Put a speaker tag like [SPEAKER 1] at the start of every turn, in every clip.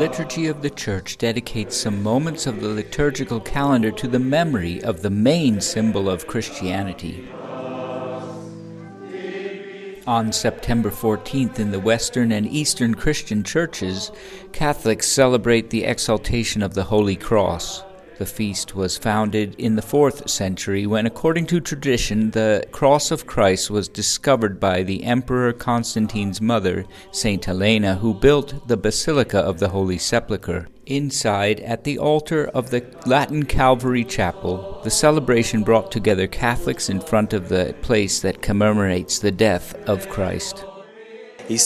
[SPEAKER 1] liturgy of the Church dedicates some moments of the liturgical calendar to the memory of the main symbol of Christianity. On September 14th in the Western and Eastern Christian churches, Catholics celebrate the Exaltation of the Holy Cross. The feast was founded in the 4th century when, according to tradition, the cross of Christ was discovered by the Emperor Constantine's mother, Saint Helena, who built the Basilica of the Holy Sepulchre. Inside, at the altar of the Latin Calvary Chapel, the celebration brought together Catholics in front of the place that commemorates the death of Christ. We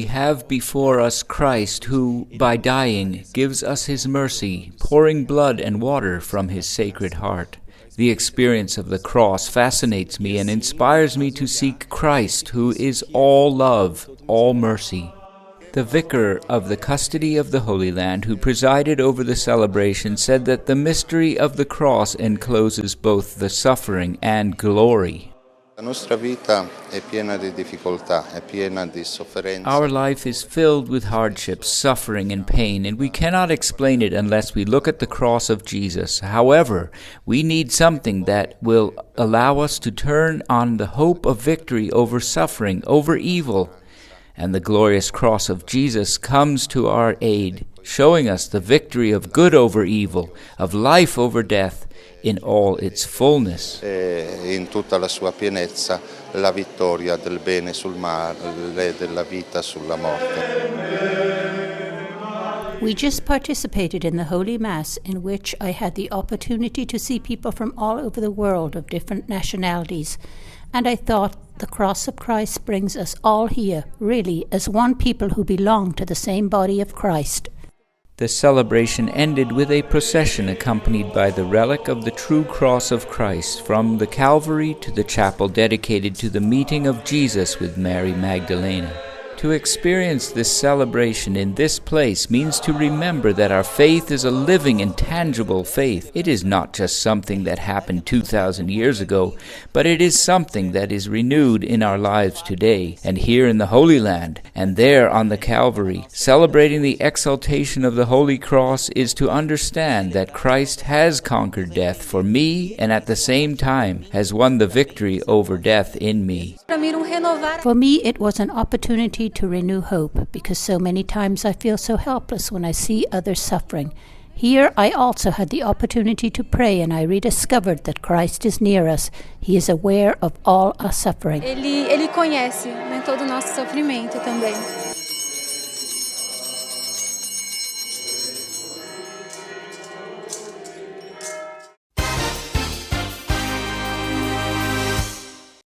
[SPEAKER 1] have before us Christ who, by dying, gives us his mercy, pouring blood and water from his sacred heart. The experience of the cross fascinates me and inspires me to seek Christ, who is all love, all mercy. The vicar of the custody of the Holy Land, who presided over the celebration, said that the mystery of the cross encloses both the suffering and glory. Our life is filled with hardships, suffering, and pain, and we cannot explain it unless we look at the cross of Jesus. However, we need something that will allow us to turn on the hope of victory over suffering, over evil. And the glorious cross of Jesus comes to our aid, showing us the victory of good over evil, of life over death, in all its fullness.
[SPEAKER 2] In tutta la sua pienezza, la vittoria del bene sul male, della vita sulla morte.
[SPEAKER 3] We just participated in the Holy Mass, in which I had the opportunity to see people from all over the world of different nationalities. And I thought the cross of Christ brings us all here, really, as one people who belong to the same body of Christ.
[SPEAKER 1] The celebration ended with a procession accompanied by the relic of the true cross of Christ from the Calvary to the chapel dedicated to the meeting of Jesus with Mary Magdalene. To experience this celebration in this place means to remember that our faith is a living and tangible faith. It is not just something that happened 2,000 years ago, but it is something that is renewed in our lives today, and here in the Holy Land, and there on the Calvary. Celebrating the exaltation of the Holy Cross is to understand that Christ has conquered death for me, and at the same time has won the victory over death in me.
[SPEAKER 3] For me, it was an opportunity to renew hope, because so many times I feel so helpless when I see others suffering. Here I also had the opportunity to pray, and I rediscovered that Christ is near us. He is aware of all our suffering.
[SPEAKER 4] Ele conhece, todo o nosso sofrimento também.